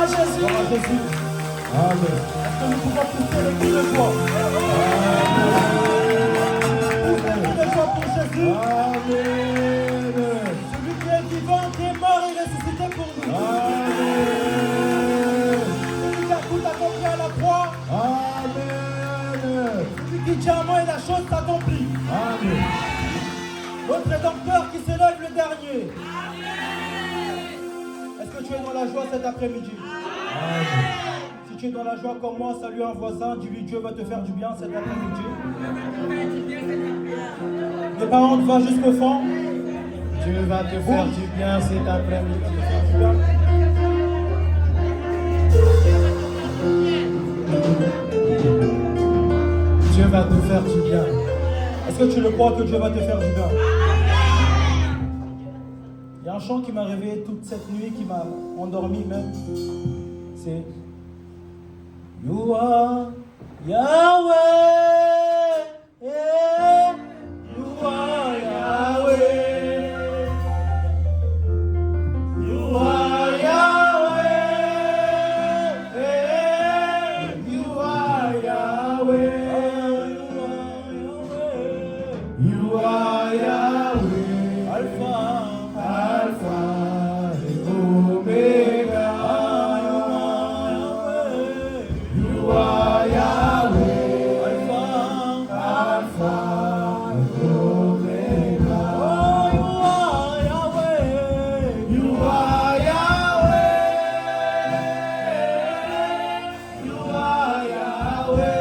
Jésus. Gloire à Jésus. Amen. Est-ce que nous pouvons pousser le cri de joie? Poussez le cri de joie pour Jésus. Amen. Celui qui est vivant, qui est mort et ressuscité pour nous. Amen. Celui qui a tout accompli à la croix. Amen. Celui qui dit un mot et la chose s'accomplit. Amen. Notre rédempteur qui s'élève le dernier. Est-ce que tu es dans la joie cet après-midi? Amen. Si tu es dans la joie comme moi, salue un voisin, dis-lui Dieu va te faire du bien cet après-midi. Mes parents, va jusqu'au fond. Dieu va te faire du bien cet après-midi. Dieu va te faire du bien. Est-ce que tu le crois que Dieu va te faire du bien? Il y a un chant qui m'a réveillé toute cette nuit, qui m'a endormi même. C'est You are Yahweh, you are Yahweh, you are Yahweh, you are Yahweh, you are Yahweh, Alpha, Alpha et Omega. You are Yahweh, Alpha, Alpha and Omega. Oh, you are Yahweh, you are Yahweh, you are Yahweh,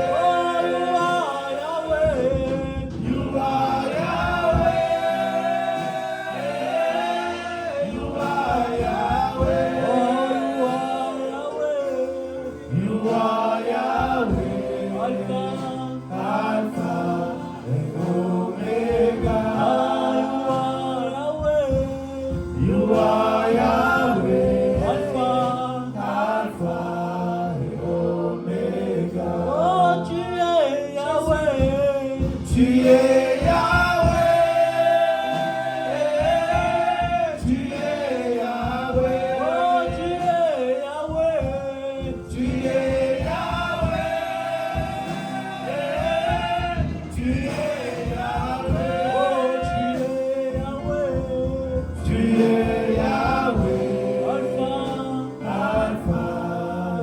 you are Yahweh, you are Yahweh, you are Yahweh, Alpha, Alpha and Omega. You are Yahweh, Alpha, Alpha and Omega. Oh, tu es Yahweh, tu es Yahweh, tu es Yahweh, oh, tu es Yahweh, tu es Yahweh, tu es Yahweh, oh, tu es Yahweh, Alpha, Alpha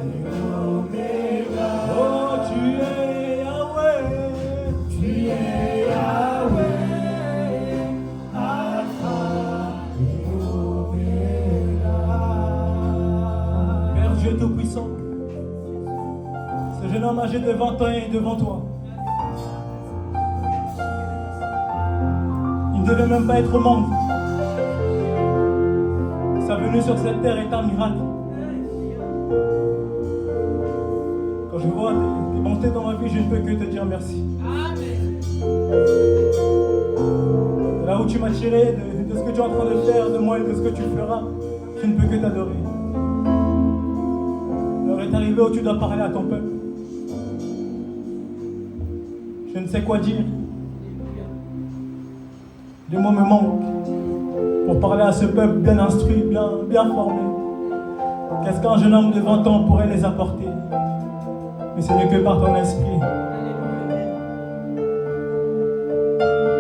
et Omega. Oh, tu es Yahweh, Alpha et Omega. Père Dieu Tout-Puissant, ce jeune homme âgé de 20 ans est devant toi. Il ne devait même pas être au monde. Sa venue sur cette terre est un miracle. Quand je vois tes bontés dans ma vie, je ne peux que te dire merci. De là où tu m'as tiré, de ce que tu es en train de faire, de moi et de ce que tu feras, je ne peux que t'adorer. L'heure est arrivée où tu dois parler à ton peuple. Je ne sais quoi dire. Les mots me manquent pour parler à ce peuple bien instruit, bien formé. Qu'est-ce qu'un jeune homme de 20 ans pourrait les apporter? Mais ce n'est que par ton esprit.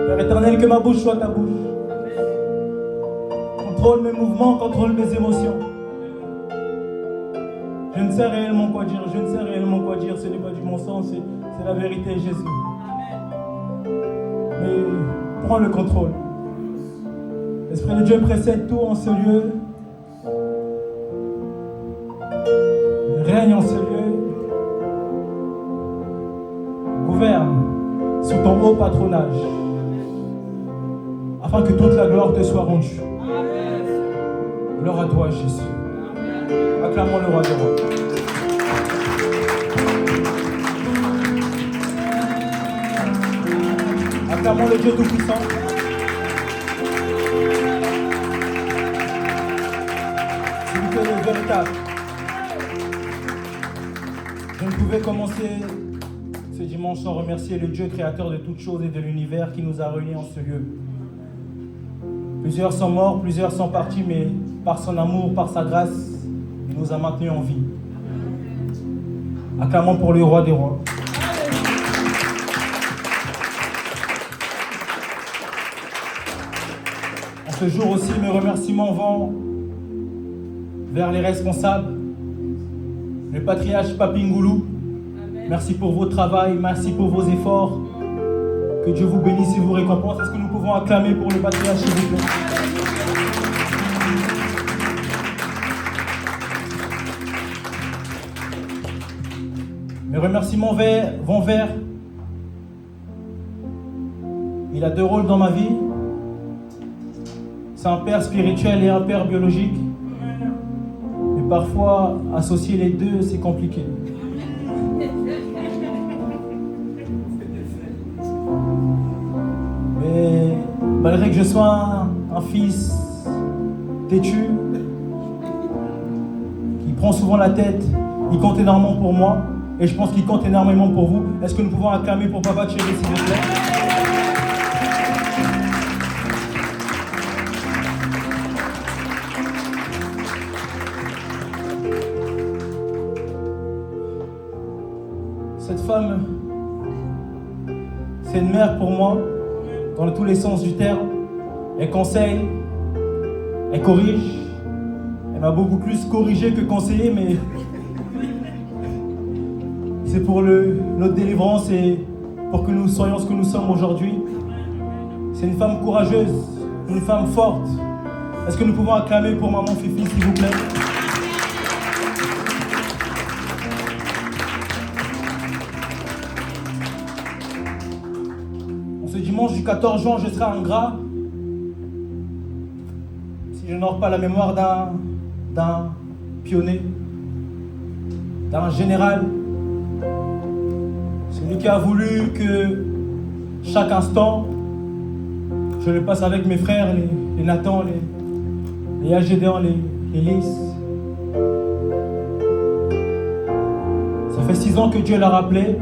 Père éternel, que ma bouche soit ta bouche. Contrôle mes mouvements, contrôle mes émotions. Je ne sais réellement quoi dire, ce n'est pas du bon sens, c'est la vérité, Jésus. Mais prends le contrôle. L'Esprit de Dieu précède tout en ce lieu. Règne en ce lieu. Gouverne sous ton haut patronage. Afin que toute la gloire te soit rendue. Gloire à toi, Jésus. Acclamons le roi des rois. Acclamons le Dieu Tout-Puissant. Celui qui est le véritable. Je ne pouvais commencer ce dimanche sans remercier le Dieu créateur de toutes choses et de l'univers qui nous a réunis en ce lieu. Plusieurs sont morts, plusieurs sont partis, mais par son amour, par sa grâce, il nous a maintenus en vie. Acclamons pour le roi des rois. En ce jour aussi, mes remerciements vont vers les responsables, le patriarche Papingoulou. Merci pour votre travail, merci pour vos efforts. Que Dieu vous bénisse et vous récompense. Est-ce que nous pouvons acclamer pour le patriarche, s'il vous plaît? Mes remerciements vont vers... Il a 2 rôles dans ma vie. C'est un père spirituel et un père biologique. Mais parfois, associer les deux, c'est compliqué. Mais malgré que je sois un fils têtu, qui prend souvent la tête, il compte énormément pour moi. Et je pense qu'il compte énormément pour vous. Est-ce que nous pouvons acclamer pour Papa Thierry, s'il vous plaît? Cette femme, c'est une mère pour moi, dans tous les sens du terme. Elle conseille, elle corrige. Elle m'a beaucoup plus corrigé que conseillé, mais c'est pour notre délivrance et pour que nous soyons ce que nous sommes aujourd'hui. C'est une femme courageuse, une femme forte. Est-ce que nous pouvons acclamer pour maman Fifi, s'il vous plaît? Ce dimanche du 14 juin, je serai en gras. Si je n'aurai pas la mémoire d'un pionnier, d'un général, celui qui a voulu que chaque instant, je le passe avec mes frères, les Nathan, les Agédéan, les Lys. Ça fait 6 ans que Dieu l'a rappelé,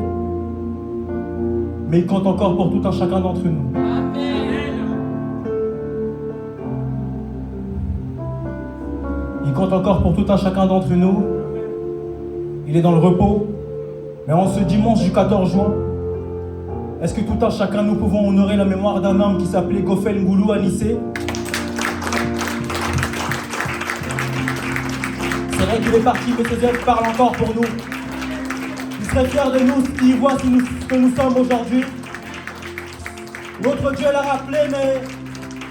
mais il compte encore pour tout un chacun d'entre nous. Amen. Il compte encore pour tout un chacun d'entre nous. Il est dans le repos. Mais en ce dimanche du 14 juin, est-ce que tout un chacun nous pouvons honorer la mémoire d'un homme qui s'appelait Gofel Ngoulou Anissé? C'est vrai qu'il est parti, mais ses œuvres parlent encore pour nous. Il serait fier de nous s'il voit ce que nous sommes aujourd'hui. Notre Dieu l'a rappelé, mais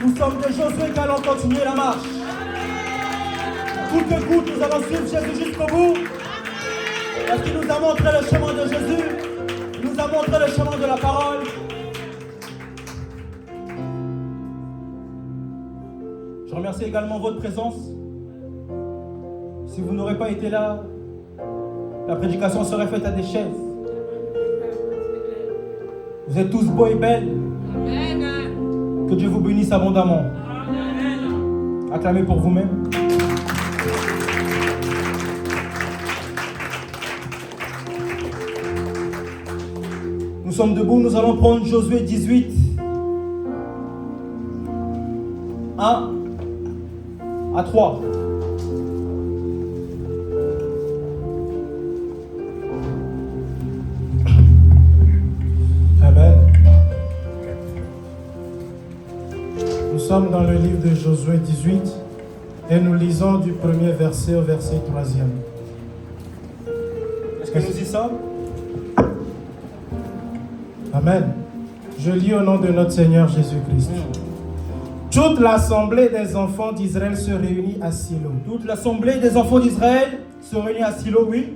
nous sommes des Josué qui allons continuer la marche. Coûte que coûte, nous allons suivre Jésus jusqu'au bout. Parce qu'il nous a montré le chemin de Jésus, il nous a montré le chemin de la parole. Je remercie également votre présence. Si vous n'aurez pas été là, la prédication serait faite à des chaises. Vous êtes tous beaux et belles. Amen. Que Dieu vous bénisse abondamment. Amen. Acclamez pour vous-même. Nous sommes debout, nous allons prendre Josué 18. 1 à 3. Amen. Nous sommes dans le livre de Josué 18 et nous lisons du premier verset au verset 3e. Est-ce que nous y sommes? Amen. Je lis au nom de notre Seigneur Jésus-Christ. Toute l'assemblée des enfants d'Israël se réunit à Silo. Toute l'assemblée des enfants d'Israël se réunit à Silo, oui.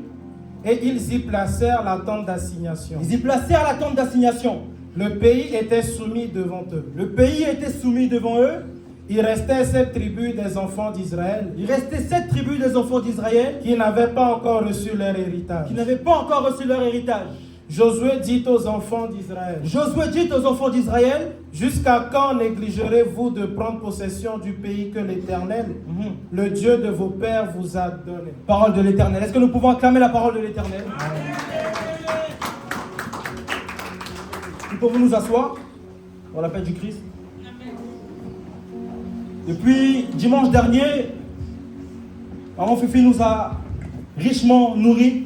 Et ils y placèrent la tente d'assignation. Ils y placèrent la tente d'assignation. Le pays était soumis devant eux. Le pays était soumis devant eux. Il restait 7 tribus des enfants d'Israël. Il restait 7 tribus des enfants d'Israël qui n'avaient pas encore reçu leur héritage. Qui n'avaient pas encore reçu leur héritage. Josué dit aux enfants d'Israël. Josué dit aux enfants d'Israël. Jusqu'à quand négligerez-vous de prendre possession du pays que l'Éternel, le Dieu de vos pères, vous a donné? Parole de l'Éternel. Est-ce que nous pouvons acclamer la parole de l'Éternel? Nous pouvons nous asseoir pour la paix du Christ. Depuis dimanche dernier, Maman Fifi nous a richement nourris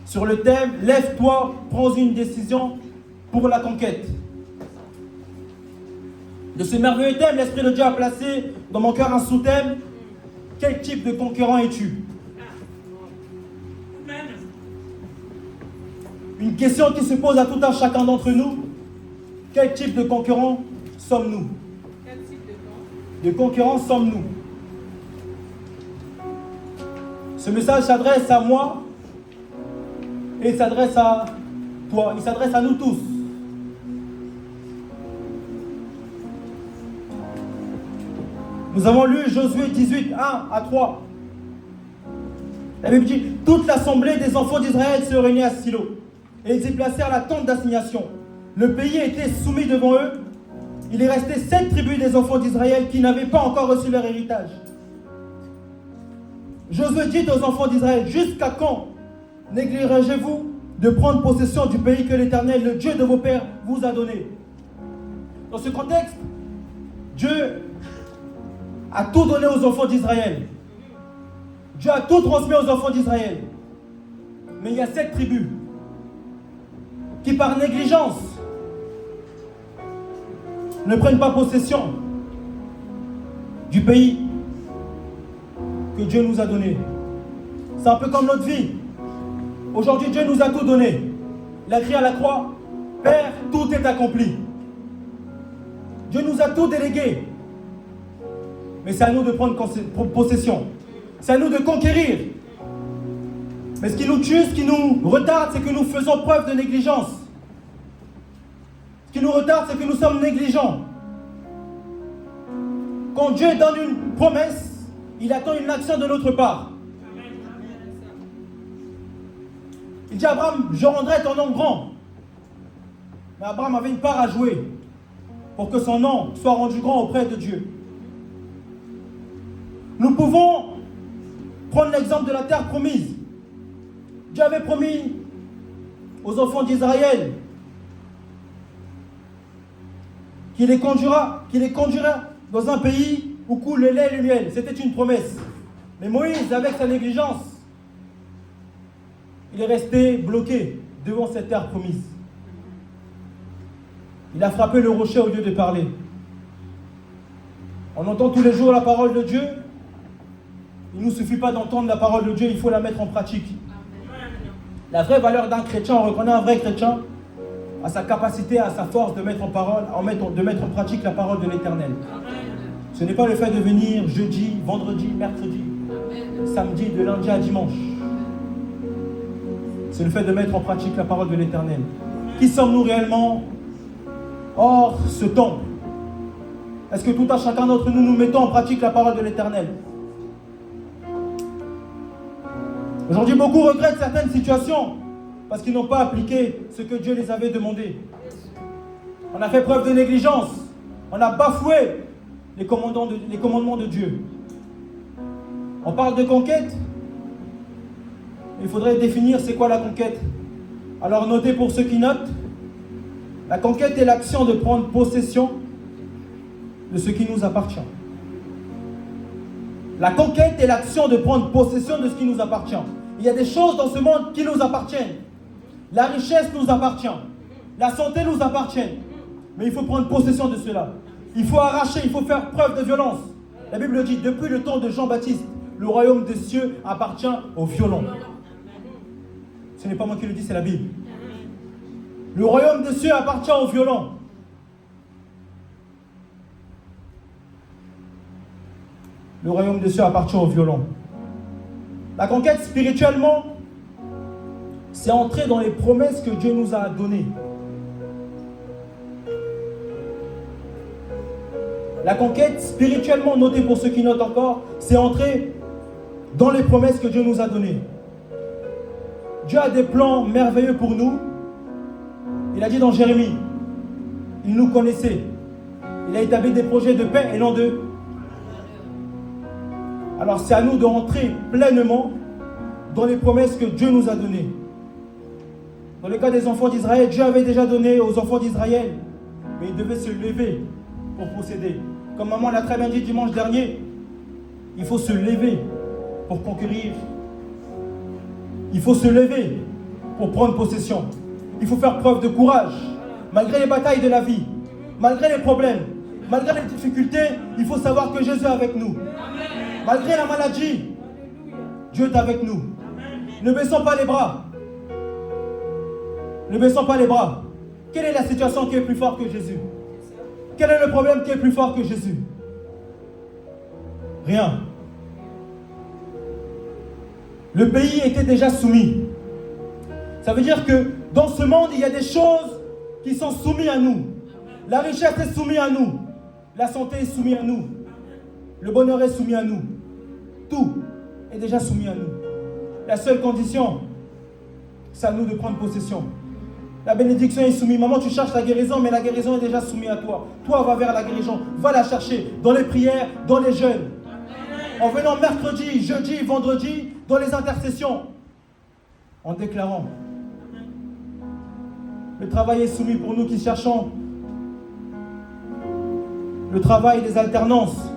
sur le thème « Lève-toi, prends une décision pour la conquête ». De ce merveilleux thème, l'Esprit de Dieu a placé dans mon cœur un sous-thème « Quel type de conquérant es-tu » Une question qui se pose à tout un chacun d'entre nous. Quel type de conquérant sommes-nous? Quel type de conquérant sommes-nous? Ce message s'adresse à moi et il s'adresse à toi. Il s'adresse à nous tous. Nous avons lu Josué 18, 1 à 3. La Bible dit, toute l'assemblée des enfants d'Israël se réunit à Silo. Et ils y placèrent la tente d'assignation. Le pays était soumis devant eux. Il est resté 7 tribus des enfants d'Israël qui n'avaient pas encore reçu leur héritage. Josué dit aux enfants d'Israël, jusqu'à quand négligez-vous de prendre possession du pays que l'Éternel, le Dieu de vos pères, vous a donné? Dans ce contexte, Dieu a tout donné aux enfants d'Israël. Dieu a tout transmis aux enfants d'Israël. Mais il y a 7 tribus qui par négligence ne prennent pas possession du pays que Dieu nous a donné. C'est un peu comme notre vie. Aujourd'hui, Dieu nous a tout donné. Il a crié à la croix, Père, tout est accompli. Dieu nous a tout délégué. Mais c'est à nous de prendre possession. C'est à nous de conquérir. Mais ce qui nous tue, ce qui nous retarde, c'est que nous faisons preuve de négligence. Ce qui nous retarde, c'est que nous sommes négligents. Quand Dieu donne une promesse, il attend une action de notre part. Il dit à Abraham, je rendrai ton nom grand. Mais Abraham avait une part à jouer pour que son nom soit rendu grand auprès de Dieu. Nous pouvons prendre l'exemple de la terre promise. Dieu avait promis aux enfants d'Israël qu'il les conduira dans un pays où coule le lait et le miel. C'était une promesse. Mais Moïse, avec sa négligence, il est resté bloqué devant cette terre promise. Il a frappé le rocher au lieu de parler. On entend tous les jours la parole de Dieu. Il ne nous suffit pas d'entendre la parole de Dieu, il faut la mettre en pratique. La vraie valeur d'un chrétien, on reconnaît un vrai chrétien à sa capacité, à sa force de mettre en pratique la parole de l'Éternel. Ce n'est pas le fait de venir jeudi, vendredi, mercredi, samedi, de lundi à dimanche. C'est le fait de mettre en pratique la parole de l'Éternel. Qui sommes-nous réellement hors ce temple? Est-ce que tout à chacun d'entre nous, nous mettons en pratique la parole de l'Éternel? Aujourd'hui, beaucoup regrettent certaines situations parce qu'ils n'ont pas appliqué ce que Dieu les avait demandé. On a fait preuve de négligence. On a bafoué les commandements de Dieu. On parle de conquête. Il faudrait définir c'est quoi la conquête. Alors notez pour ceux qui notent. La conquête est l'action de prendre possession de ce qui nous appartient. La conquête est l'action de prendre possession de ce qui nous appartient. Il y a des choses dans ce monde qui nous appartiennent. La richesse nous appartient. La santé nous appartient. Mais il faut prendre possession de cela. Il faut arracher, il faut faire preuve de violence. La Bible dit, depuis le temps de Jean-Baptiste, le royaume des cieux appartient aux violents. Ce n'est pas moi qui le dis, c'est la Bible. Le royaume des cieux appartient aux violents. Le royaume des cieux appartient aux violents. La conquête spirituellement, c'est entrer dans les promesses que Dieu nous a données. La conquête spirituellement, notez pour ceux qui notent encore, c'est entrer dans les promesses que Dieu nous a données. Dieu a des plans merveilleux pour nous. Il a dit dans Jérémie, il nous connaissait. Il a établi des projets de paix et non de... Alors c'est à nous de rentrer pleinement dans les promesses que Dieu nous a données. Dans le cas des enfants d'Israël, Dieu avait déjà donné aux enfants d'Israël, mais ils devaient se lever pour posséder. Comme maman l'a très bien dit dimanche dernier, il faut se lever pour conquérir. Il faut se lever pour prendre possession. Il faut faire preuve de courage. Malgré les batailles de la vie, malgré les problèmes, malgré les difficultés, il faut savoir que Jésus est avec nous. Malgré la maladie, Dieu est avec nous. Ne baissons pas les bras. Ne baissons pas les bras. Quelle est la situation qui est plus forte que Jésus? Quel est le problème qui est plus fort que Jésus? Rien. Le pays était déjà soumis. Ça veut dire que dans ce monde, il y a des choses qui sont soumises à nous. La richesse est soumise à nous. La santé est soumise à nous. Le bonheur est soumis à nous. Tout est déjà soumis à nous. La seule condition, c'est à nous de prendre possession. La bénédiction est soumise. Maman, tu cherches la guérison, mais la guérison est déjà soumise à toi. Toi, va vers la guérison. Va la chercher dans les prières, dans les jeûnes. En venant mercredi, jeudi, vendredi, dans les intercessions. En déclarant. Le travail est soumis pour nous qui cherchons. Le travail, les alternances,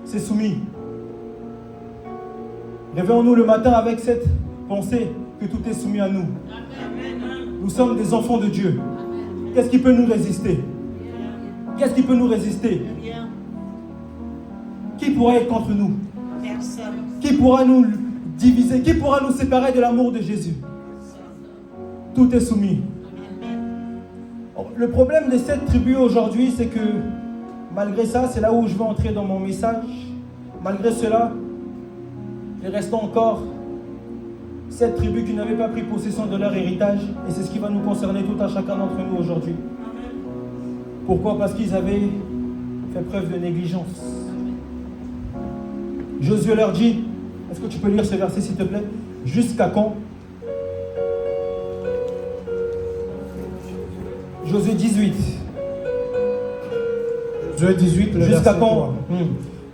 c'est soumis. Réveillons-nous le matin avec cette pensée que tout est soumis à nous. Nous sommes des enfants de Dieu. Qu'est-ce qui peut nous résister? Qu'est-ce qui peut nous résister? Qui pourra être contre nous? Qui pourra nous diviser? Qui pourra nous séparer de l'amour de Jésus? Tout est soumis. Le problème de cette tribu aujourd'hui, c'est que malgré ça, c'est là où je vais entrer dans mon message. Malgré cela, il reste encore cette tribu qui n'avait pas pris possession de leur héritage. Et c'est ce qui va nous concerner tout à chacun d'entre nous aujourd'hui. Pourquoi? Parce qu'ils avaient fait preuve de négligence. Josué leur dit, est-ce que tu peux lire ce verset s'il te plaît? Jusqu'à quand? Josué 18. Josué 18, le jusqu'à verset quand? 3.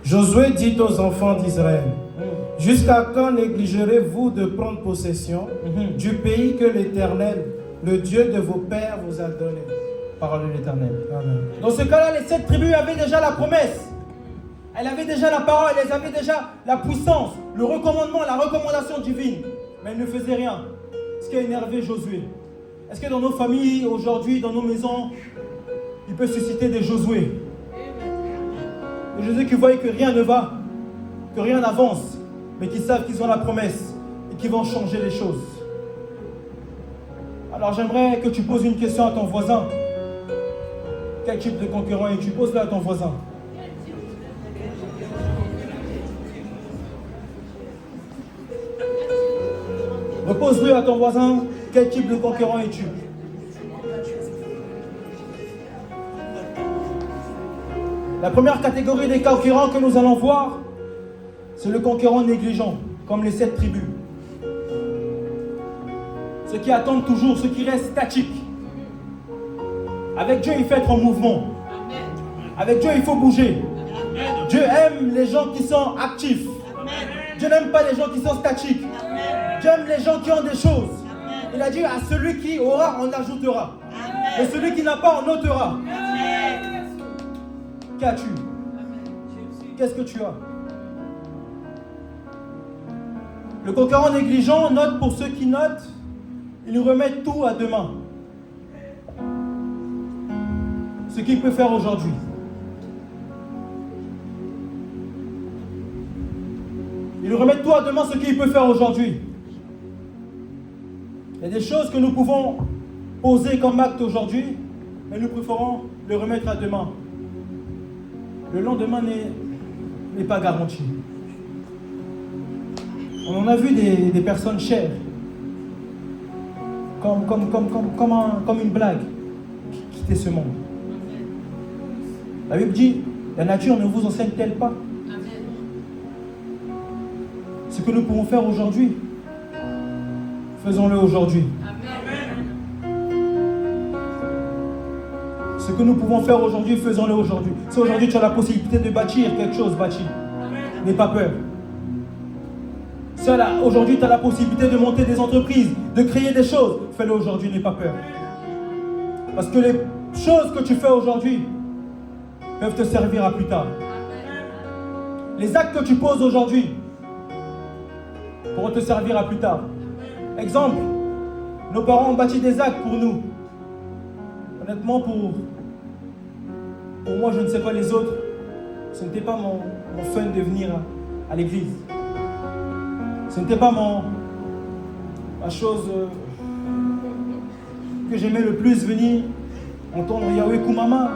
Josué dit aux enfants d'Israël, jusqu'à quand négligerez-vous de prendre possession du pays que l'Éternel, le Dieu de vos pères, vous a donné? Parole de l'Éternel. Amen. Dans ce cas-là, les 7 tribus avaient déjà la promesse. Elles avaient déjà la parole, elles avaient déjà la puissance, le recommandement, la recommandation divine. Mais elles ne faisaient rien. Ce qui a énervé Josué. Est-ce que dans nos familles, aujourd'hui, dans nos maisons, il peut susciter des Josué? Des Josué qui voient que rien ne va, que rien n'avance, mais qui savent qu'ils ont la promesse et qui vont changer les choses. Alors j'aimerais que tu poses une question à ton voisin. Quel type de concurrent es-tu? Pose-le à ton voisin. Repose-le à ton voisin. Quel type de concurrent es-tu? La première catégorie des concurrents que nous allons voir, c'est le concurrent négligent, comme les 7 tribus. Ceux qui attendent toujours, ceux qui restent statiques. Avec Dieu, il faut être en mouvement. Avec Dieu, il faut bouger. Dieu aime les gens qui sont actifs. Dieu n'aime pas les gens qui sont statiques. Dieu aime les gens qui ont des choses. Il a dit à celui qui aura, on ajoutera. Et celui qui n'a pas, on ôtera. Qu'as-tu? Qu'est-ce que tu as? Le concurrent négligent note pour ceux qui notent, il remet tout à demain. Ce qu'il peut faire aujourd'hui. Il remet tout à demain ce qu'il peut faire aujourd'hui. Il y a des choses que nous pouvons poser comme acte aujourd'hui, mais nous préférons le remettre à demain. Le lendemain n'est pas garanti. On en a vu des personnes chères, comme une blague, qui quittaient ce monde. La Bible dit, la nature ne vous enseigne-t-elle pas? Ce que nous pouvons faire aujourd'hui, faisons-le aujourd'hui. Ce que nous pouvons faire aujourd'hui, faisons-le aujourd'hui. Si aujourd'hui tu as la possibilité de bâtir quelque chose, bâtis. N'aie pas peur. Si aujourd'hui tu as la possibilité de monter des entreprises, de créer des choses, fais-le aujourd'hui, n'aie pas peur. Parce que les choses que tu fais aujourd'hui peuvent te servir à plus tard. Les actes que tu poses aujourd'hui pourront te servir à plus tard. Exemple, nos parents ont bâti des actes pour nous. Honnêtement, pour moi, je ne sais pas les autres, ce n'était pas mon fun de venir à l'église. Ce n'était pas la chose que j'aimais le plus, venir entendre Yahweh Koumama,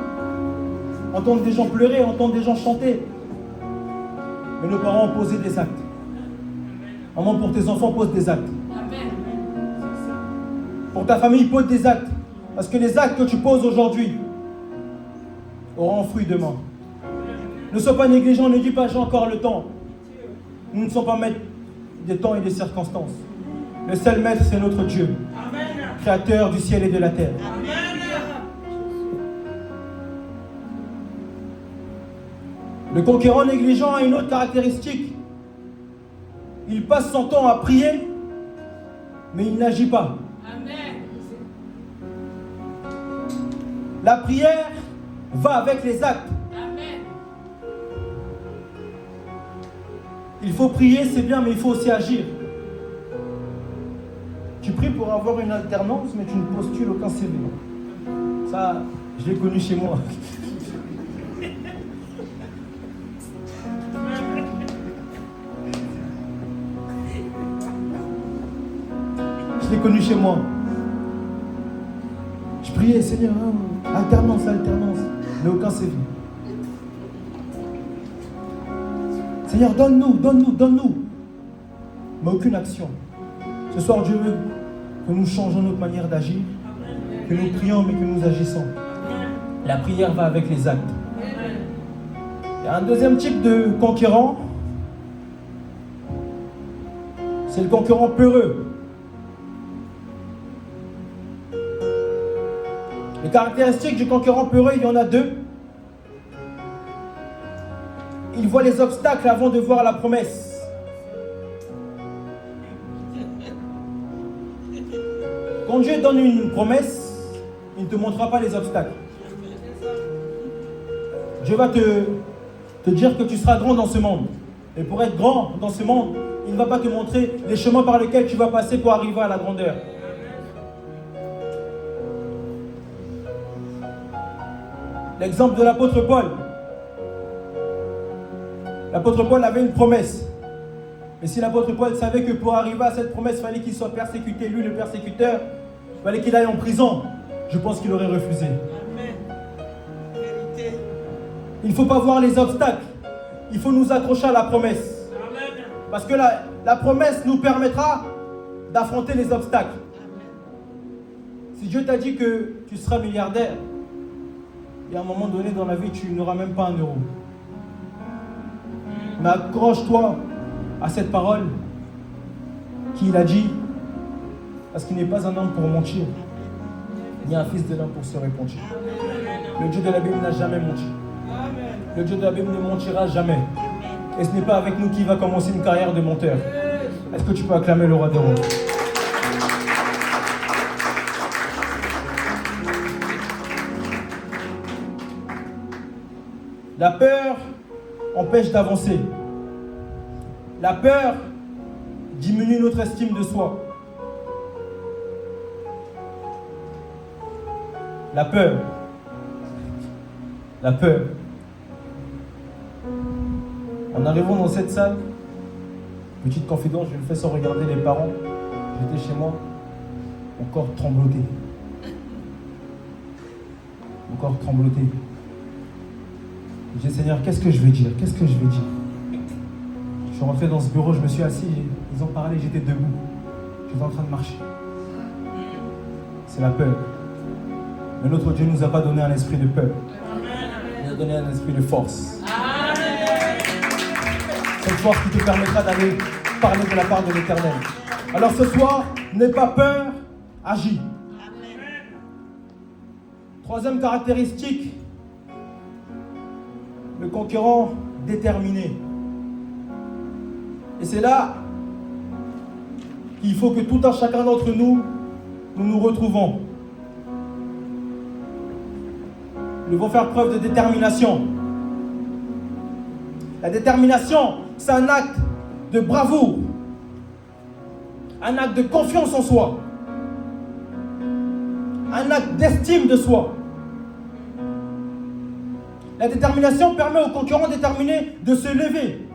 entendre des gens pleurer, entendre des gens chanter. Mais nos parents ont posé des actes. Maman, pour tes enfants, pose des actes. Pour ta famille, pose des actes. Parce que les actes que tu poses aujourd'hui auront un fruit demain. Ne sois pas négligent, ne dis pas j'ai encore le temps. Nous ne sommes pas maîtres des temps et des circonstances. Le seul maître, c'est notre Dieu, créateur du ciel et de la terre. Le conquérant négligent a une autre caractéristique. Il passe son temps à prier, mais il n'agit pas. La prière va avec les actes. Il faut prier, c'est bien, mais il faut aussi agir. Tu pries pour avoir une alternance, mais tu ne postules aucun CV. Ça, je l'ai connu chez moi. Je l'ai connu chez moi. Je priais, Seigneur, alternance, mais aucun CV. Seigneur, donne-nous. Mais aucune action. Ce soir, Dieu veut que nous changeons notre manière d'agir, que nous prions, mais que nous agissons. La prière va avec les actes. Il y a un deuxième type de conquérant. C'est le conquérant peureux. Les caractéristiques du conquérant peureux, il y en a deux. Il voit les obstacles avant de voir la promesse. Quand Dieu donne une promesse, il ne te montrera pas les obstacles. Dieu va te dire que tu seras grand dans ce monde. Et pour être grand dans ce monde, il ne va pas te montrer les chemins par lesquels tu vas passer pour arriver à la grandeur. L'exemple de l'apôtre Paul. L'apôtre Paul avait une promesse. Et si l'apôtre Paul savait que pour arriver à cette promesse, il fallait qu'il soit persécuté, lui le persécuteur, il fallait qu'il aille en prison, je pense qu'il aurait refusé. Amen. Vérité. Il ne faut pas voir les obstacles. Il faut nous accrocher à la promesse. Amen. Parce que la promesse nous permettra d'affronter les obstacles. Amen. Si Dieu t'a dit que tu seras milliardaire, et à un moment donné dans la vie, tu n'auras même pas un euro. Mais accroche-toi à cette parole qu'il a dit, parce qu'il n'est pas un homme pour mentir, ni un fils de l'homme pour se repentir. Le Dieu de la Bible n'a jamais menti. Le Dieu de la Bible ne mentira jamais. Et ce n'est pas avec nous qu'il va commencer une carrière de menteur. Est-ce que tu peux acclamer le roi des rois? La peur empêche d'avancer. La peur diminue notre estime de soi. La peur. En arrivant dans cette salle, petite confidence, je le fais sans regarder les parents. J'étais chez moi, mon corps tremblotait. J'ai dit, Seigneur, qu'est-ce que je vais dire? Je suis rentré dans ce bureau, je me suis assis, ils ont parlé, j'étais debout. J'étais en train de marcher. C'est la peur. Mais notre Dieu ne nous a pas donné un esprit de peur. Il nous a donné un esprit de force. Cette force qui te permettra d'aller parler de la part de l'Éternel. Alors ce soir, n'aie pas peur, agis. Troisième caractéristique, le conquérant déterminé. Et c'est là qu'il faut que tout un chacun d'entre nous, nous retrouvons. Nous devons faire preuve de détermination. La détermination, c'est un acte de bravoure, un acte de confiance en soi, un acte d'estime de soi. La détermination permet aux concurrents déterminés de se lever.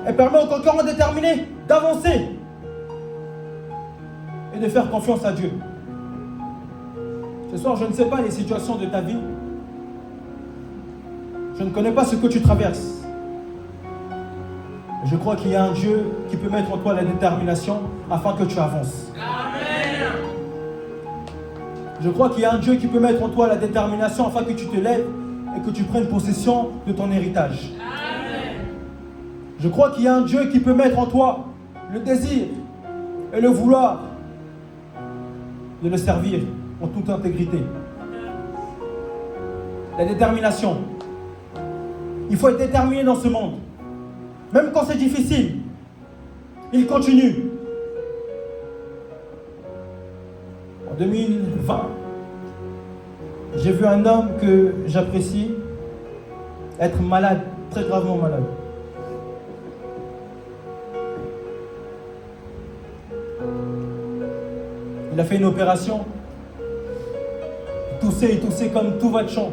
Elle permet aux concurrents déterminés d'avancer et de faire confiance à Dieu. Ce soir, je ne sais pas les situations de ta vie. Je ne connais pas ce que tu traverses. Je crois qu'il y a un Dieu qui peut mettre en toi la détermination afin que tu avances. Amen. Je crois qu'il y a un Dieu qui peut mettre en toi la détermination afin que tu te lèves et que tu prennes possession de ton héritage. Amen. Je crois qu'il y a un Dieu qui peut mettre en toi le désir et le vouloir de le servir en toute intégrité. La détermination. Il faut être déterminé dans ce monde. Même quand c'est difficile, il continue. En 2020, j'ai vu un homme que j'apprécie être malade, très gravement malade. Il a fait une opération. Il toussait comme tout va de champ.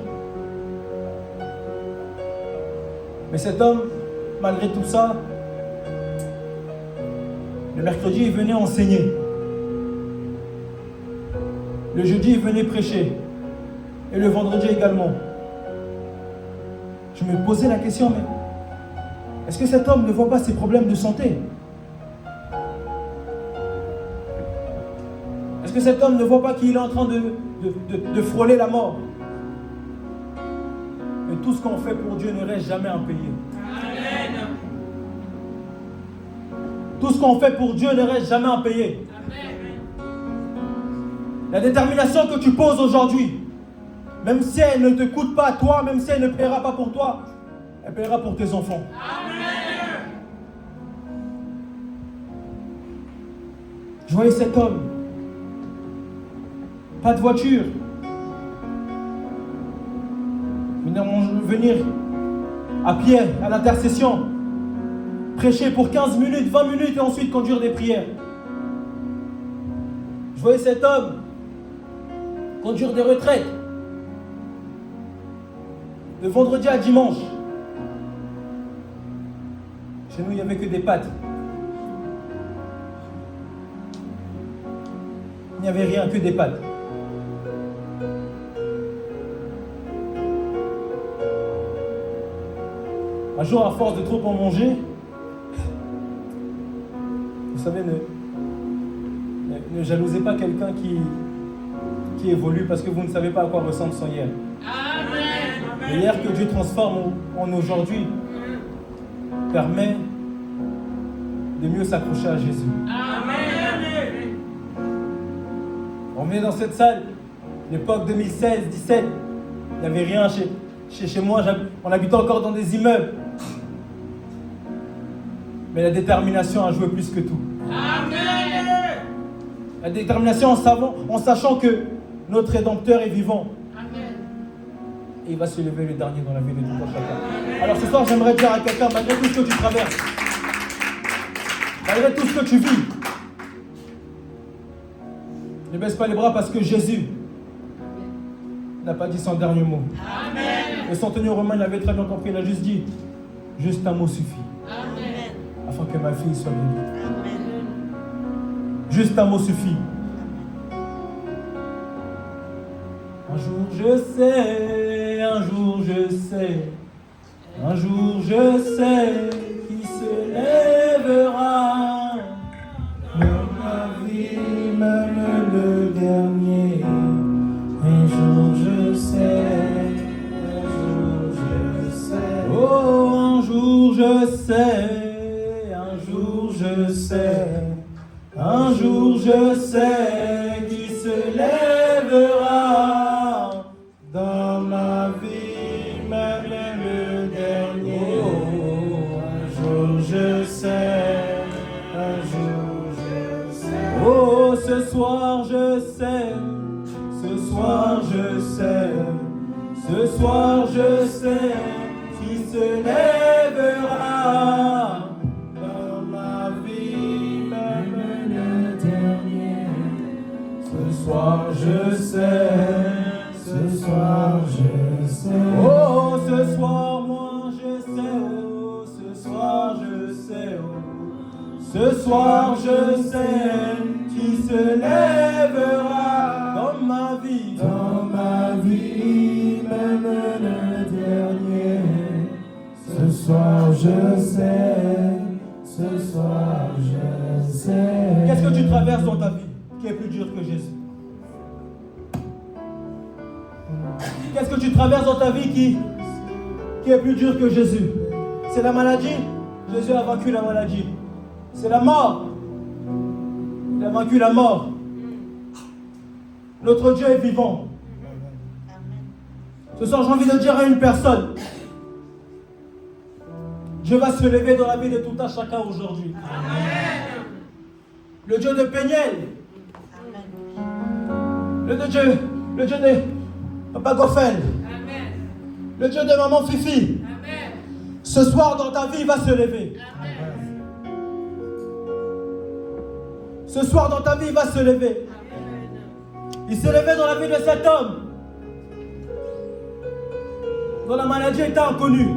Mais cet homme, malgré tout ça, le mercredi, il venait enseigner. Le jeudi, il venait prêcher. Et le vendredi également. Je me posais la question, mais est-ce que cet homme ne voit pas ses problèmes de santé? Est-ce que cet homme ne voit pas qu'il est en train de frôler la mort? Mais tout ce qu'on fait pour Dieu ne reste jamais impayé. Amen. Tout ce qu'on fait pour Dieu ne reste jamais impayé. Amen. La détermination que tu poses aujourd'hui, même si elle ne te coûte pas à toi, même si elle ne paiera pas pour toi, elle paiera pour tes enfants. Amen. Je voyais cet homme. Pas de voiture. Venir à pied à l'intercession. Prêcher pour 15 minutes, 20 minutes et ensuite conduire des prières. Je voyais cet homme conduire des retraites. De vendredi à dimanche. Chez nous, il n'y avait que des pâtes. Il n'y avait rien que des pâtes. Un jour, à force de trop en manger, vous savez, ne jalousez pas quelqu'un qui évolue parce que vous ne savez pas à quoi ressemble son hier. Amen. Le hier que Dieu transforme en aujourd'hui permet de mieux s'accrocher à Jésus. Amen. On venait dans cette salle, l'époque 2016-17, il n'y avait rien chez moi, on habitait encore dans des immeubles. Mais la détermination a joué plus que tout. Amen. La détermination en sachant que notre Rédempteur est vivant. Amen. Et il va se lever le dernier dans la vie de tout un chacun. Alors ce soir, j'aimerais dire à quelqu'un, malgré tout ce que tu traverses, malgré tout ce que tu vis, ne baisse pas les bras parce que Jésus n'a pas dit son dernier mot. Amen. Le centenier romain l'avait très bien compris, il a juste dit, juste un mot suffit. Amen. Afin que ma fille soit guérie. Amen. Juste un mot suffit. Un jour je sais, un jour je sais, un jour je sais qui se lèvera. Dans ma vie, même le dernier. Un jour je sais, un jour je sais. Oh, un jour je sais. Je sais, un jour je sais qui se lèvera dans ma vie, même le dernier. Oh, un jour je sais, un jour je sais. Oh, ce soir je sais, ce soir je sais, ce soir je sais. sais qui se lèvera dans ma vie, même le dernier. Ce soir je sais, ce soir je sais. Oh, ce soir moi je sais, oh, ce soir je sais, oh. Ce soir je sais qui se lèvera dans ma vie, même le dernier. Ce soir je sais, ce soir je sais. Qu'est-ce que tu traverses dans ta vie qui est plus dur que Jésus? Qu'est-ce que tu traverses dans ta vie qui est plus dur que Jésus? C'est la maladie? Jésus a vaincu la maladie. C'est la mort. Il a vaincu la mort. Notre Dieu est vivant. Ce soir, j'ai envie de dire à une personne, Dieu va se lever dans la vie de tout un chacun aujourd'hui. Le Dieu de Péniel. Le Dieu de Papa Goffel. Le Dieu de Maman Fifi. Ce soir, dans ta vie, il va se lever. Ce soir, dans ta vie, il va se lever. Il s'est levé dans la vie de cet homme dont la maladie était inconnue.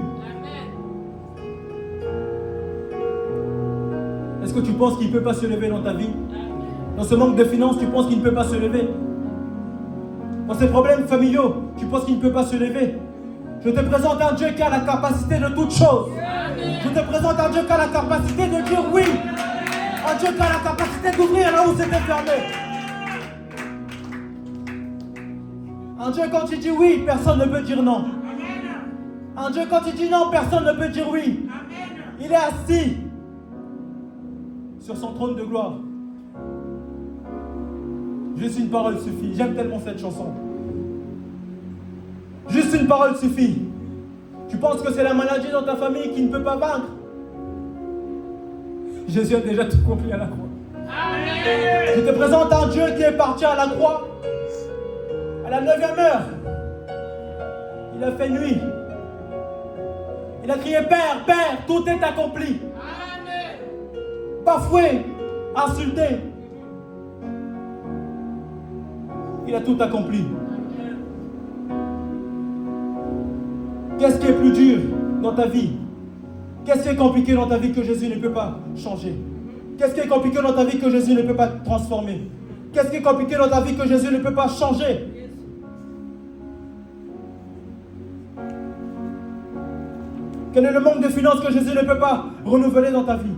Est-ce que tu penses qu'il ne peut pas se lever dans ta vie? Dans ce manque de finances, tu penses qu'il ne peut pas se lever? Dans ces problèmes familiaux, tu penses qu'il ne peut pas se lever? Je te présente un Dieu qui a la capacité de toutes choses. Je te présente un Dieu qui a la capacité de dire oui. Un Dieu qui a la capacité d'ouvrir là où c'était fermé. Un Dieu, quand il dit oui, personne ne peut dire non. Un Dieu, quand il dit non, personne ne peut dire oui. Il est assis sur son trône de gloire. Juste une parole suffit. J'aime tellement cette chanson. Juste une parole suffit. Tu penses que c'est la maladie dans ta famille qui ne peut pas vaincre? Jésus a déjà tout compris à la croix. Je te présente un Dieu qui est parti à la croix à la 9e heure. Il a fait nuit. Il a crié: Père, Père, tout est accompli. Bafoué, insulté. Il a tout accompli. Qu'est-ce qui est plus dur dans ta vie? Qu'est-ce qui est compliqué dans ta vie que Jésus ne peut pas changer? Qu'est-ce qui est compliqué dans ta vie que Jésus ne peut pas transformer? Qu'est-ce qui est compliqué dans ta vie que Jésus ne peut pas changer? Quel est le manque de finances que Jésus ne peut pas renouveler dans ta vie?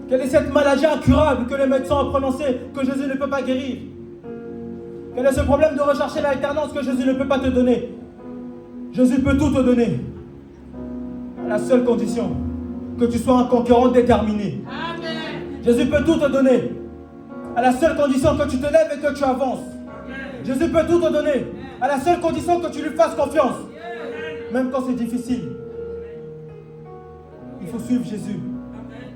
Quelle est cette maladie incurable que les médecins ont prononcée que Jésus ne peut pas guérir? Quel est ce problème de rechercher l'alternance que Jésus ne peut pas te donner? Jésus peut tout te donner. À la seule condition que tu sois un conquérant déterminé. Amen. Jésus peut tout te donner. À la seule condition que tu te lèves et que tu avances. Amen. Jésus peut tout te donner. À la seule condition que tu lui fasses confiance. Amen. Même quand c'est difficile. Il faut suivre Jésus. Amen.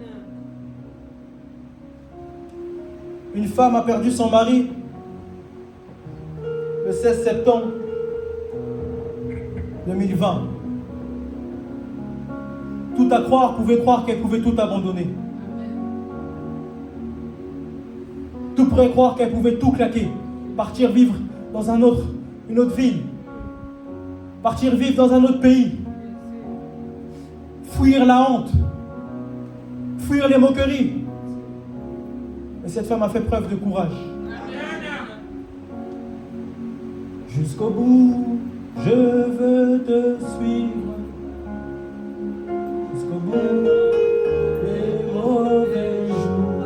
Une femme a perdu son mari le 16 septembre 2020. Tout à croire, pouvait croire qu'elle pouvait tout abandonner. Tout pourrait croire qu'elle pouvait tout claquer, partir vivre dans une autre ville, partir vivre dans un autre pays, fuir la honte, fuir les moqueries. Mais cette femme a fait preuve de courage. Jusqu'au bout, je veux te suivre. Jusqu'au bout des mauvais jours.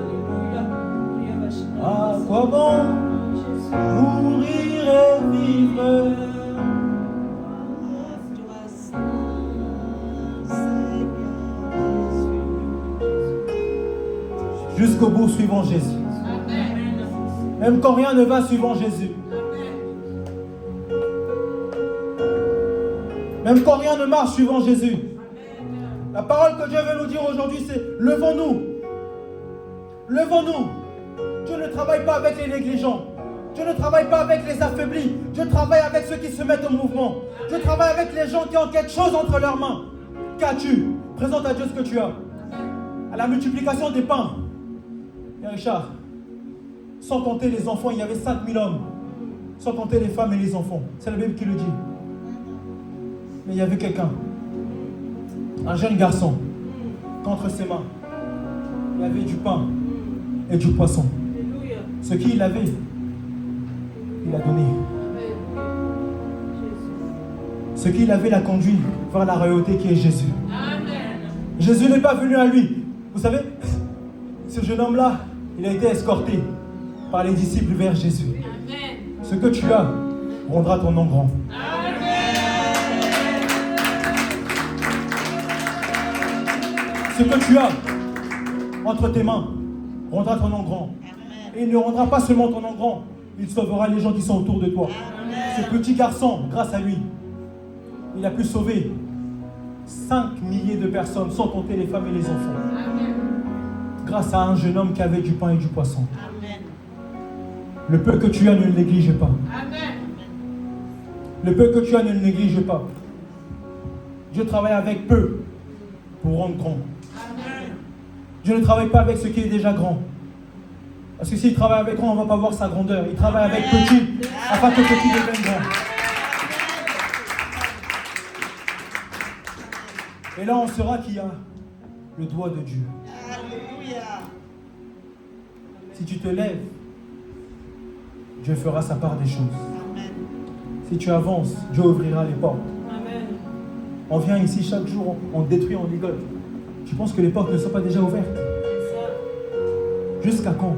À quoi bon mourir et vivre? Jusqu'au bout, suivons Jésus. Même quand rien ne va, suivons Jésus. Même quand rien ne marche, suivons Jésus. La parole que Dieu veut nous dire aujourd'hui, c'est levons-nous. Levons-nous. Dieu ne travaille pas avec les négligents. Je ne travaille pas avec les affaiblis. Je travaille avec ceux qui se mettent en mouvement. Je travaille avec les gens qui ont quelque chose entre leurs mains. Qu'as-tu? Présente à Dieu ce que tu as. À la multiplication des pains. Et Richard, sans compter les enfants, il y avait 5000 hommes. Sans compter les femmes et les enfants. C'est la Bible qui le dit. Mais il y avait quelqu'un. Un jeune garçon. Qu'entre ses mains, il y avait du pain et du poisson. Ce qu'il avait, il a donné. Ce qu'il avait l'a conduit vers la royauté qui est Jésus. Jésus n'est pas venu à lui. Vous savez, ce jeune homme-là, il a été escorté par les disciples vers Jésus. Ce que tu as rendra ton nom grand. Ce que tu as entre tes mains rendra ton nom grand. Et il ne rendra pas seulement ton nom grand, il sauvera les gens qui sont autour de toi. Ce petit garçon, grâce à lui, il a pu sauver 5 milliers de personnes, sans compter les femmes et les enfants. Grâce à un jeune homme qui avait du pain et du poisson. Le peu que tu as, ne le néglige pas. Le peu que tu as, ne le néglige pas. Dieu travaille avec peu pour rendre grand. Dieu ne travaille pas avec ce qui est déjà grand. Parce que s'il travaille avec grand, on ne va pas voir sa grandeur. Il travaille avec petit, afin que petit devienne grand. Et là, on saura qu'il y a le doigt de Dieu. Alléluia. Si tu te lèves, Dieu fera sa part des choses. Amen. Si tu avances, Dieu ouvrira les portes. Amen. On vient ici chaque jour, on détruit, on ligote. Tu penses que les portes ne sont pas déjà ouvertes? Jusqu'à quand?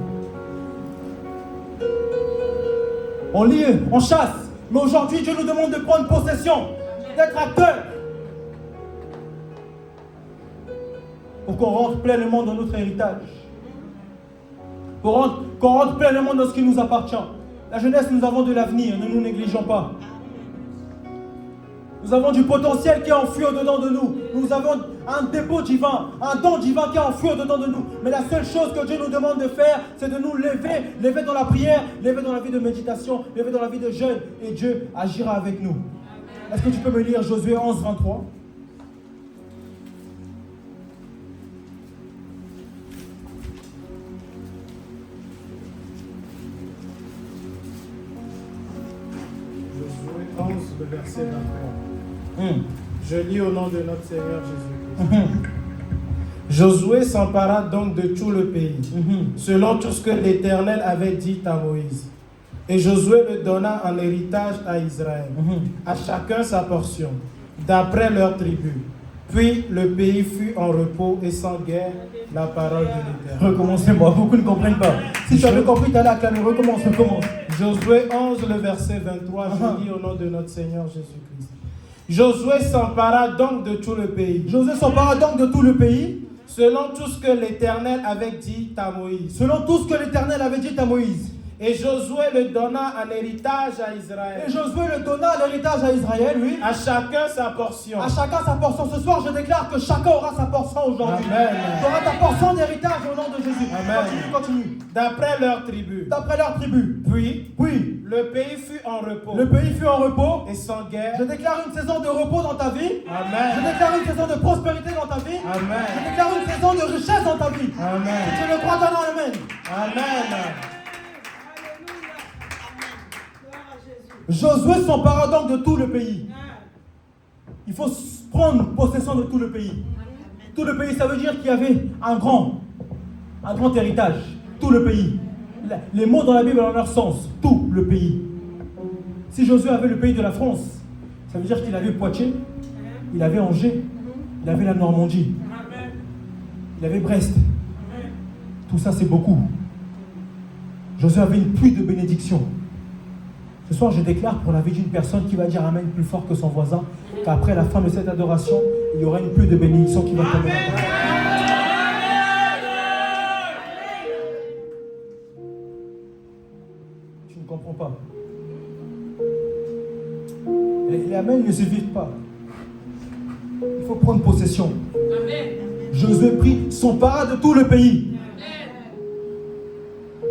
On lit, on chasse. Mais aujourd'hui, Dieu nous demande de prendre possession, d'être acteurs. Pour qu'on rentre pleinement dans notre héritage. Pour qu'on rentre pleinement dans ce qui nous appartient. La jeunesse, nous avons de l'avenir, ne nous négligeons pas. Nous avons du potentiel qui est enfoui au-dedans de nous. Nous avons un dépôt divin, un don divin qui est enfoui au-dedans de nous. Mais la seule chose que Dieu nous demande de faire, c'est de nous lever dans la prière, lever dans la vie de méditation, lever dans la vie de jeûne. Et Dieu agira avec nous. Est-ce que tu peux me lire Josué 11, 23? Josué 11, le verset 23. Je lis au nom de notre Seigneur Jésus-Christ. Josué s'empara donc de tout le pays, selon tout ce que l'Éternel avait dit à Moïse. Et Josué le donna en héritage à Israël, à chacun sa portion, d'après leur tribu. Puis le pays fut en repos et sans guerre la parole de l'Éternel. Recommencez-moi, beaucoup ne comprennent pas. Si tu avais compris, tu allais acclamer. Recommence. Josué 11, le verset 23, je lis au nom de notre Seigneur Jésus-Christ. Josué s'empara donc de tout le pays. Josué s'empara donc de tout le pays. Selon tout ce que l'Éternel avait dit à Moïse. Selon tout ce que l'Éternel avait dit à Moïse. Et Josué le donna en héritage à Israël. Et Josué le donna en héritage à Israël, oui. À chacun sa portion. À chacun sa portion. Ce soir, je déclare que chacun aura sa portion aujourd'hui. Amen. Tu auras ta portion d'héritage au nom de Jésus. Amen. Continue. D'après leur tribu. D'après leur tribu. Puis, le pays fut en repos. Le pays fut en repos. Et sans guerre. Je déclare une saison de repos dans ta vie. Amen. Je déclare une saison de prospérité dans ta vie. Amen. Je déclare une saison de richesse dans ta vie. Amen. Si tu le crois, donne un amen. Amen. Josué s'empara donc de tout le pays. Il faut prendre possession de tout le pays. Tout le pays, ça veut dire qu'il y avait un grand héritage. Tout le pays. Les mots dans la Bible ont leur sens. Tout le pays. Si Josué avait le pays de la France, ça veut dire qu'il avait Poitiers, il avait Angers, il avait la Normandie, il avait Brest. Tout ça, c'est beaucoup. Josué avait une pluie de bénédictions. Ce soir, je déclare pour la vie d'une personne qui va dire Amen plus fort que son voisin, qu'après la fin de cette adoration, il y aura une pluie de bénédictions qui va tomber. Tu ne comprends pas. Les Amen ne suffisent pas. Il faut prendre possession. Josué prit son para de tout le pays.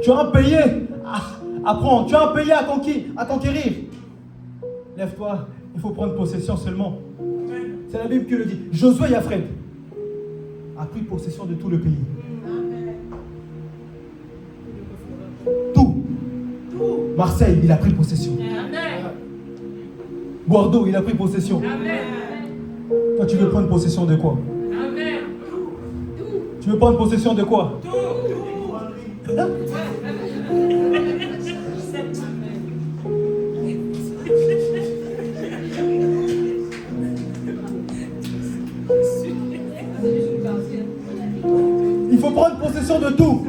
Tu as payé Apprends, tu as un pays à conquérir. Lève-toi, il faut prendre possession seulement. C'est la Bible qui le dit. Josué Yafred a pris possession de tout le pays. Tout. Marseille, il a pris possession. Bordeaux, il a pris possession. Toi, tu veux prendre possession de quoi? Tu veux prendre possession de quoi? Il faut prendre possession de tout.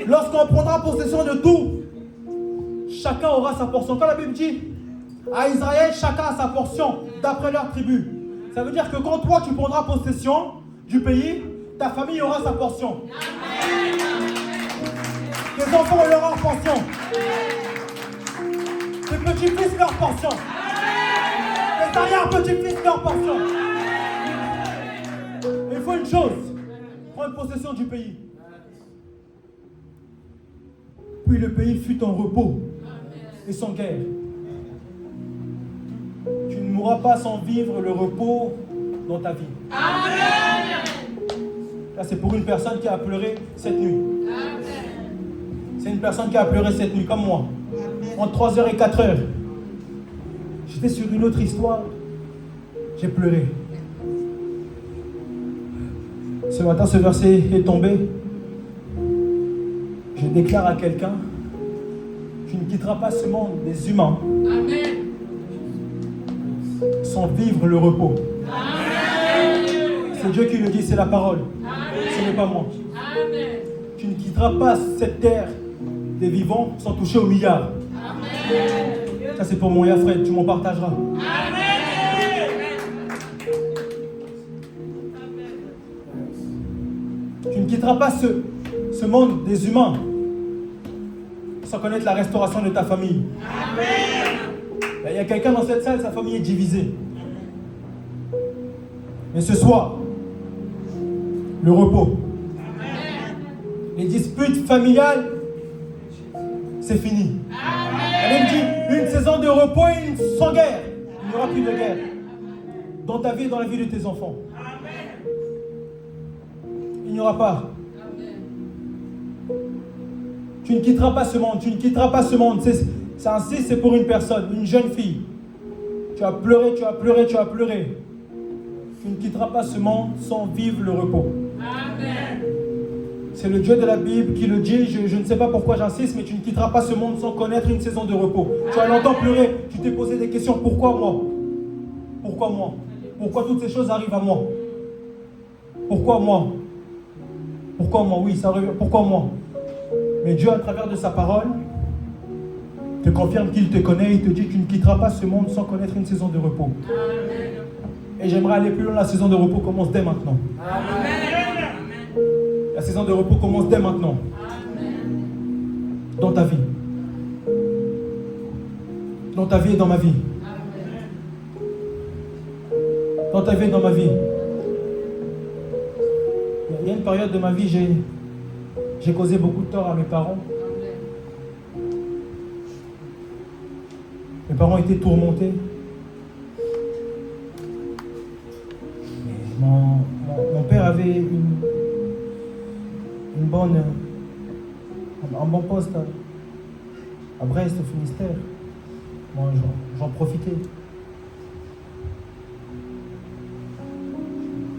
Lorsqu'on prendra possession de tout, chacun aura sa portion. Quand la Bible dit à Israël, chacun a sa portion d'après leur tribu. Ça veut dire que quand toi tu prendras possession du pays, ta famille aura sa portion. Tes enfants auront leur portion. Tes petits-fils leur portion. Tes arrière-petits-fils leur portion. Il faut une chose, prendre possession du pays. Puis le pays fut en repos et sans guerre. Tu ne mourras pas sans vivre le repos dans ta vie. Amen. Là, c'est pour une personne qui a pleuré cette nuit. Amen. C'est une personne qui a pleuré cette nuit, comme moi. Amen. Entre 3h et 4h. J'étais sur une autre histoire. J'ai pleuré. Ce matin, ce verset est tombé. Je déclare à quelqu'un, tu ne quitteras pas ce monde des humains. Amen. Sans vivre le repos. Amen. C'est Dieu qui le dit, c'est la parole. Amen. Ce n'est pas moi. Amen. Tu ne quitteras pas cette terre des vivants sans toucher au milliard. Amen. Ça c'est pour mon Yafred, tu m'en partageras. Amen. Tu ne quitteras pas ce monde des humains sans connaître la restauration de ta famille. Amen. Il y a quelqu'un dans cette salle, sa famille est divisée. Mais ce soir, le repos. Amen. Les disputes familiales, c'est fini. Elle dit une saison de repos et une sans guerre. Il n'y aura plus de guerre. Dans ta vie et dans la vie de tes enfants. Amen. Il n'y aura pas. Amen. Tu ne quitteras pas ce monde. Tu ne quitteras pas ce monde. C'est ainsi, c'est pour une personne, une jeune fille. Tu as pleuré, tu as pleuré, tu as pleuré. Tu ne quitteras pas ce monde sans vivre le repos. Amen. C'est le Dieu de la Bible qui le dit. Je ne sais pas pourquoi j'insiste, mais tu ne quitteras pas ce monde sans connaître une saison de repos. Amen. Tu as longtemps pleuré, tu t'es posé des questions. Pourquoi moi? Pourquoi moi? Pourquoi toutes ces choses arrivent à moi? Pourquoi moi? Pourquoi moi? Oui, ça revient. Pourquoi moi? Mais Dieu, à travers de sa parole, te confirme qu'il te connaît. Il te dit que tu ne quitteras pas ce monde sans connaître une saison de repos. Amen. Et j'aimerais aller plus loin. La saison de repos commence dès maintenant. Amen. La saison de repos commence dès maintenant. Amen. Dans ta vie. Dans ta vie et dans ma vie. Amen. Dans ta vie et dans ma vie. Il y a une période de ma vie, j'ai causé beaucoup de tort à mes parents. Mes parents étaient tourmentés. Mon père avait un bon poste à Brest, au Finistère. Moi, j'en profitais.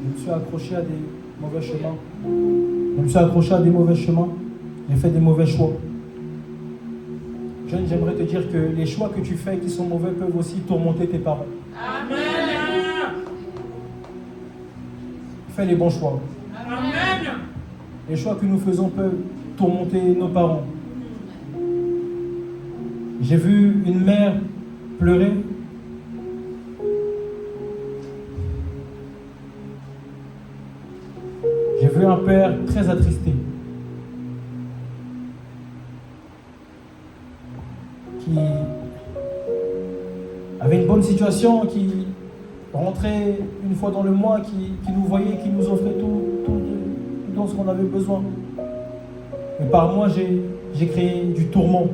Je me suis accroché à des mauvais chemins. J'ai fait des mauvais choix. Jeune, j'aimerais te dire que les choix que tu fais qui sont mauvais peuvent aussi tourmenter tes parents. Amen. Fais les bons choix. Amen. Les choix que nous faisons peuvent tourmenter nos parents. J'ai vu une mère pleurer. J'ai vu un père très attristé. Qui avait une bonne situation, qui rentrait une fois dans le mois, qui nous voyait, qui nous offrait tout dont ce qu'on avait besoin. Mais par moi, j'ai créé du tourment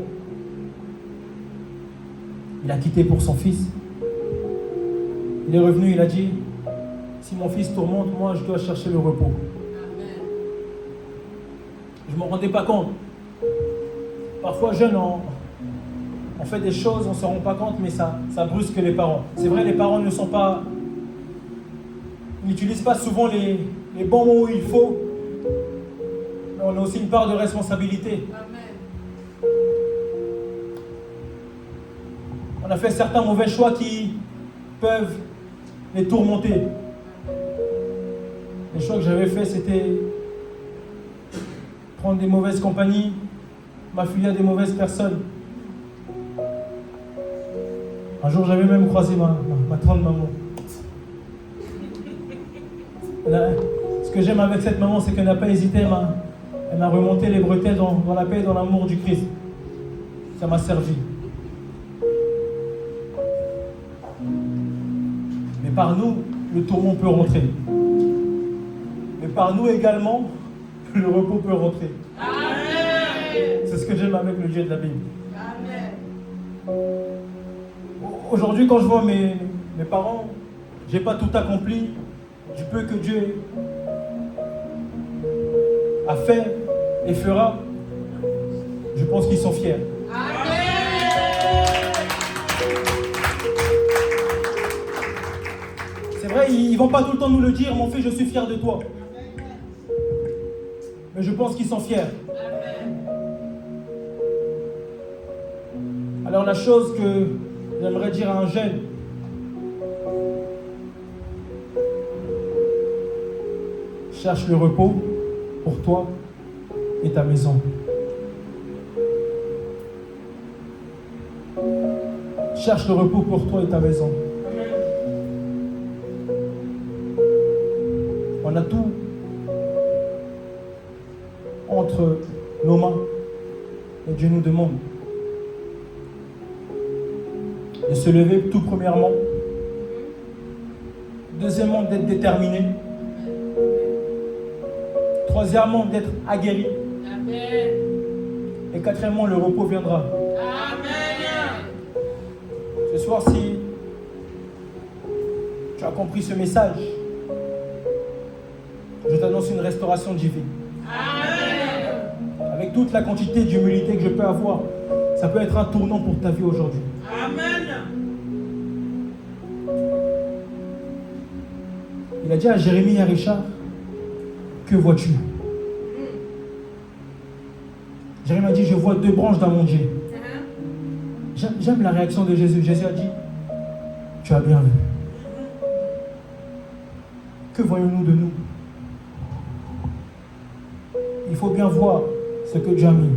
Il a quitté pour son fils. Il est revenu, il a dit, si mon fils tourmente, moi je dois chercher le repos. Je ne m'en rendais pas compte. Parfois jeune, on fait des choses, on ne se rend pas compte, mais ça brusque les parents. C'est vrai, les parents n'utilisent pas souvent les bons mots où il faut, mais on a aussi une part de responsabilité. Amen. On a fait certains mauvais choix qui peuvent les tourmenter. Les choix que j'avais faits, c'était prendre des mauvaises compagnies, m'affilier à des mauvaises personnes. Un jour, j'avais même croisé ma tante maman. Ce que j'aime avec cette maman, c'est qu'elle n'a pas hésité. Elle m'a remonté les bretelles dans la paix et dans l'amour du Christ. Ça m'a servi. Mais par nous, le tourment peut rentrer. Mais par nous également, le repos peut rentrer. Amen. C'est ce que j'aime avec le Dieu de la Bible. Amen. Aujourd'hui, quand je vois mes parents, je n'ai pas tout accompli du peu que Dieu a fait et fera. Je pense qu'ils sont fiers. Amen. C'est vrai, ils ne vont pas tout le temps nous le dire, mon fils, je suis fier de toi. Mais je pense qu'ils sont fiers. Alors la chose que j'aimerais dire à un jeune, cherche le repos pour toi et ta maison. Cherche le repos pour toi et ta maison. On a tout entre nos mains et Dieu nous demande de se lever tout premièrement, deuxièmement d'être déterminé, troisièmement d'être aguerri. Amen. Et quatrièmement le repos viendra. Amen. Ce soir, si tu as compris ce message, je t'annonce une restauration divine. Amen. Avec toute la quantité d'humilité que je peux avoir, ça peut être un tournant pour ta vie aujourd'hui. Amen. Il a dit à Jérémie et à Richard, que vois-tu? Jérémie a dit, je vois deux branches d'amandier. J'aime la réaction de Jésus. Jésus a dit, tu as bien vu. Que voyons-nous de nous? Il faut bien voir ce que Dieu a mis.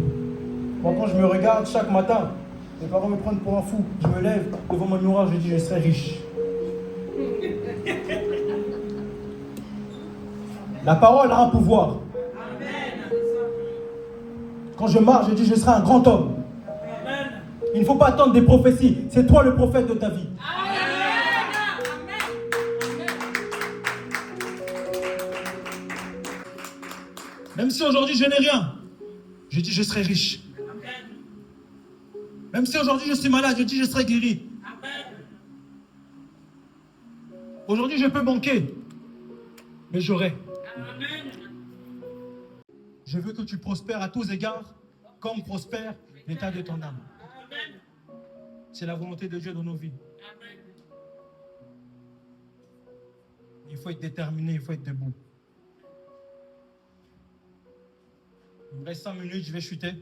Moi, quand je me regarde chaque matin, mes parents me prennent pour un fou. Je me lève devant mon miroir, je dis, je serai riche. La parole a un pouvoir. Amen. Quand je marche, je dis, je serai un grand homme. Amen. Il ne faut pas attendre des prophéties. C'est toi le prophète de ta vie. Amen. Même si aujourd'hui je n'ai rien, je dis, je serai riche. Amen. Même si aujourd'hui je suis malade, je dis, je serai guéri. Amen. Aujourd'hui je peux manquer, mais j'aurai. Amen. Je veux que tu prospères à tous égards, comme prospère l'état de ton âme. Amen. C'est la volonté de Dieu dans nos vies. Amen. Il faut être déterminé, il faut être debout. Il me reste 5 minutes, je vais chuter.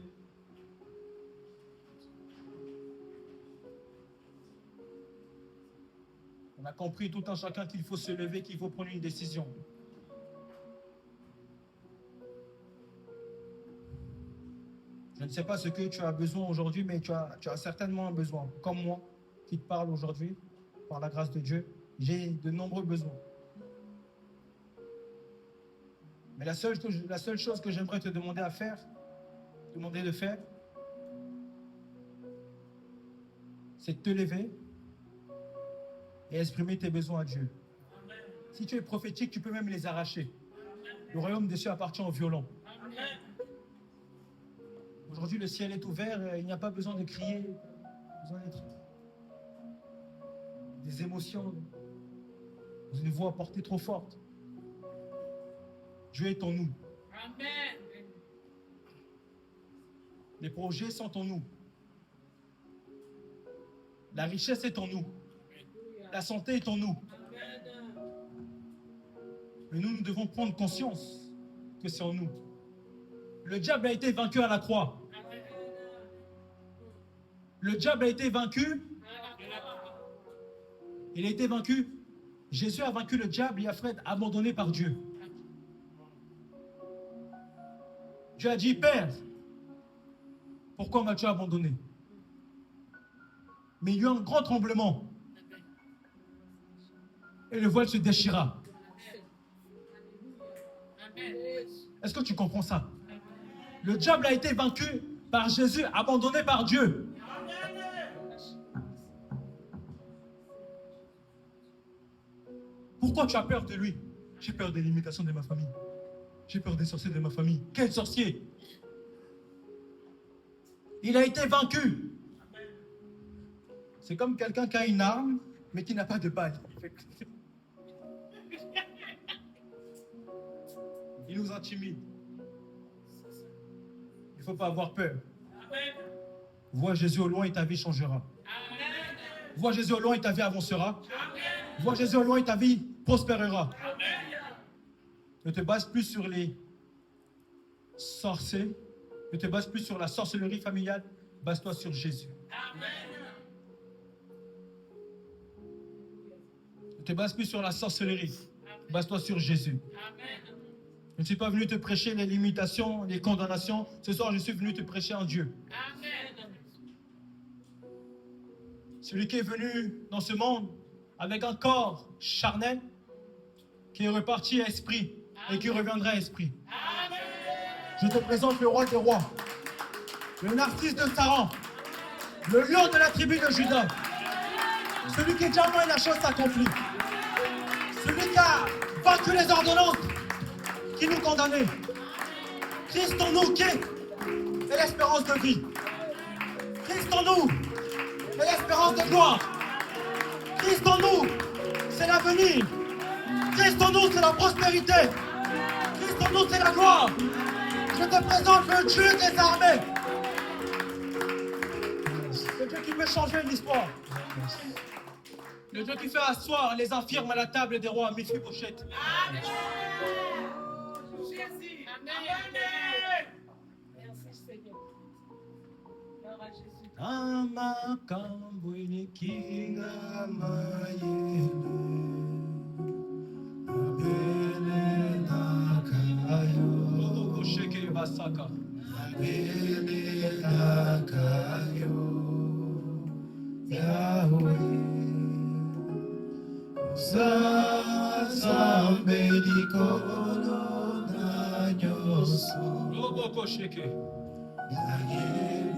On a compris tout un chacun qu'il faut se lever, qu'il faut prendre une décision. Je ne sais pas ce que tu as besoin aujourd'hui, mais tu as certainement un besoin. Comme moi, qui te parle aujourd'hui, par la grâce de Dieu, j'ai de nombreux besoins. Mais la seule chose que j'aimerais te demander de faire, c'est de te lever et exprimer tes besoins à Dieu. Amen. Si tu es prophétique, tu peux même les arracher. Le royaume des cieux appartient aux violents. Amen. Aujourd'hui, le ciel est ouvert, il n'y a pas besoin de crier, besoin d'être. des émotions, une voix portée trop forte. Dieu est en nous. Amen. Les projets sont en nous. La richesse est en nous. La santé est en nous. Mais nous devons prendre conscience que c'est en nous. Le diable a été vaincu à la croix. Le diable a été vaincu. Il a été vaincu. Jésus a vaincu le diable et a fait abandonné par Dieu. Dieu a dit, Père, pourquoi m'as-tu abandonné? Mais il y a eu un grand tremblement. Et le voile se déchira. Est-ce que tu comprends ça? Le diable a été vaincu par Jésus, abandonné par Dieu. Pourquoi tu as peur de lui? J'ai peur des limitations de ma famille. J'ai peur des sorciers de ma famille. Quel sorcier? Il a été vaincu. C'est comme quelqu'un qui a une arme, mais qui n'a pas de balle. Il nous intimide. Il ne faut pas avoir peur. Vois Jésus au loin et ta vie changera. Vois Jésus au loin et ta vie avancera. Vois Jésus au loin et ta vie prospérera. Ne te base plus sur les sorciers. Ne te base plus sur la sorcellerie familiale. Base-toi sur Jésus. Ne te base plus sur la sorcellerie. Base-toi sur Jésus. Je ne suis pas venu te prêcher les limitations, les condamnations. Ce soir, je suis venu te prêcher en Dieu. Celui qui est venu dans ce monde avec un corps charnel, qui est reparti à esprit et qui reviendra à esprit. Je te présente le roi des rois, le narcisse de Saran, le lion de la tribu de Juda, celui qui est déjà mort et la chose s'accomplit, celui qui a vaincu les ordonnances qui nous condamnaient. Christ en nous qui est l'espérance de vie. Christ en nous est l'espérance de gloire. Christ en nous, c'est l'avenir. Christ en nous, c'est la prospérité. Christ en nous, c'est la gloire. Je te présente le Dieu des armées. Le Dieu qui peut changer l'histoire. Le Dieu qui fait asseoir les infirmes à la table des rois, Mephibosheth. Amen. Jésus. Amen. Merci Seigneur. Gloire à Jésus. Amakambwini kinga mayele abele nakayo Osheke basaka. abele nakayo Yahweh Zazambe dikono na nyoso Loboko sheke. Yahweh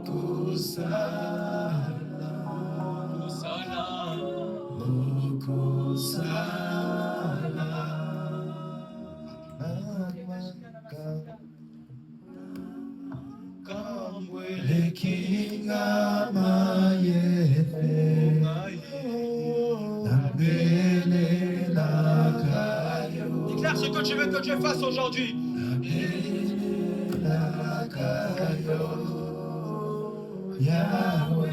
Kusala, Kusala, Kamwele kinga mayete, Nabele lakayo. Déclare ce que tu veux que Dieu fasse aujourd'hui. Nabele lakayo. Yahweh,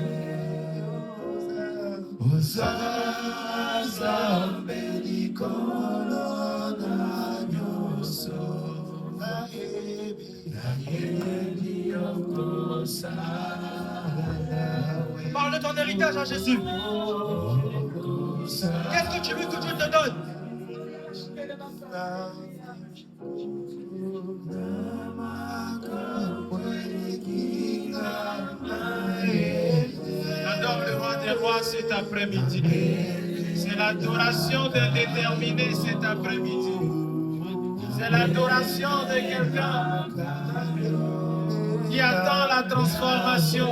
Ozaza Belikolo na nyoso, Nayebi Okosala. Parle de ton héritage à Jésus. Qu'est-ce que tu veux que Dieu te donne? Adore le roi des rois cet après-midi. C'est l'adoration d'un déterminé cet après-midi. C'est l'adoration de quelqu'un qui attend la transformation.